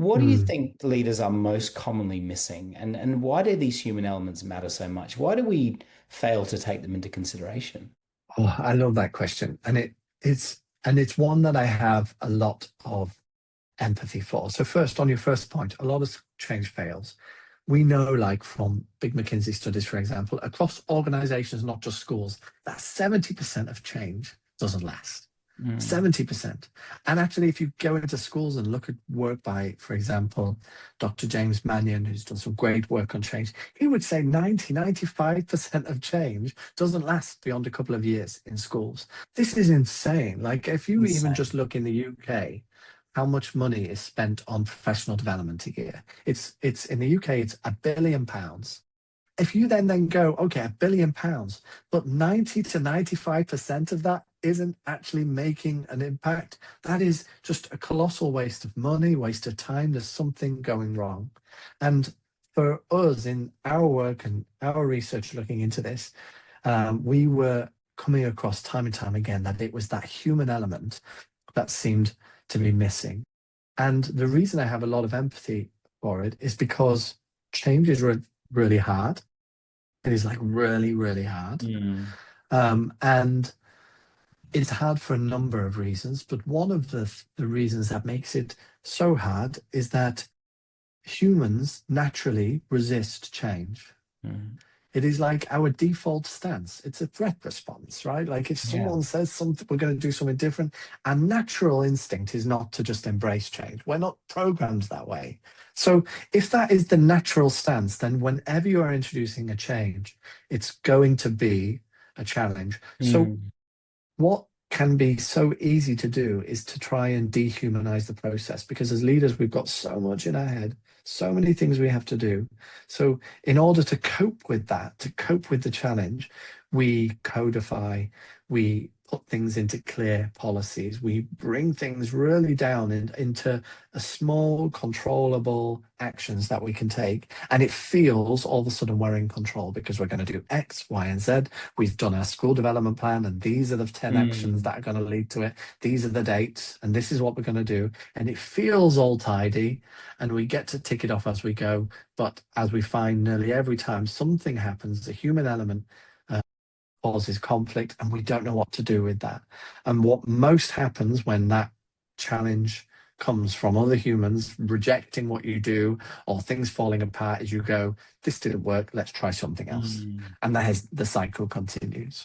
What do you Mm. think leaders are most commonly missing, and why do these human elements matter so much? Why do we fail to take them into consideration? Oh, I love that question, and it's one that I have a lot of empathy for. So first, on your first point, a lot of change fails. We know, like from big McKinsey studies, for example, across organizations, not just schools, that 70% of change doesn't last. Mm. 70%. And actually, if you go into schools and look at work by, for example, Dr. James Mannion, who's done some great work on change, he would say 95% of change doesn't last beyond a couple of years in schools. This is insane. Like, if you even just Insane. look in the UK, how much money is spent on professional development a year? It's in the UK, it's £1 billion. If you then go, okay, £1 billion, but 90 to 95% of that isn't actually making an impact, that is just a colossal waste of money, waste of time. There's something going wrong. And for us in our work and our research looking into this, we were coming across time and time again that it was that human element that seemed to be missing. And the reason I have a lot of empathy for it is because change is really hard. It is like really, really hard. Mm. And it's hard for a number of reasons, but one of the reasons that makes it so hard is that humans naturally resist change. Mm. It is like our default stance. It's a threat response, right? Like if Yeah. someone says something, we're going to do something different. Our natural instinct is not to just embrace change. We're not programmed that way. So if that is the natural stance, then whenever you are introducing a change, it's going to be a challenge. So Mm. what can be so easy to do is to try and dehumanize the process, because as leaders we've got so much in our head, so many things we have to do. So in order to cope with that, to cope with the challenge, we codify, we put things into clear policies, we bring things really down into a small controllable actions that we can take, and it feels all of a sudden we're in control because we're going to do X, Y, and Z. We've done our school development plan, and these are the 10 actions Mm. that are going to lead to it. These are the dates, and this is what we're going to do. And it feels all tidy, and we get to tick it off as we go. But as we find nearly every time something happens, the human element uh, causes conflict, and we don't know what to do with that. And what most happens when that challenge comes from other humans rejecting what you do or things falling apart is you go, this didn't work, let's try something else. Mm. And that is the cycle continues.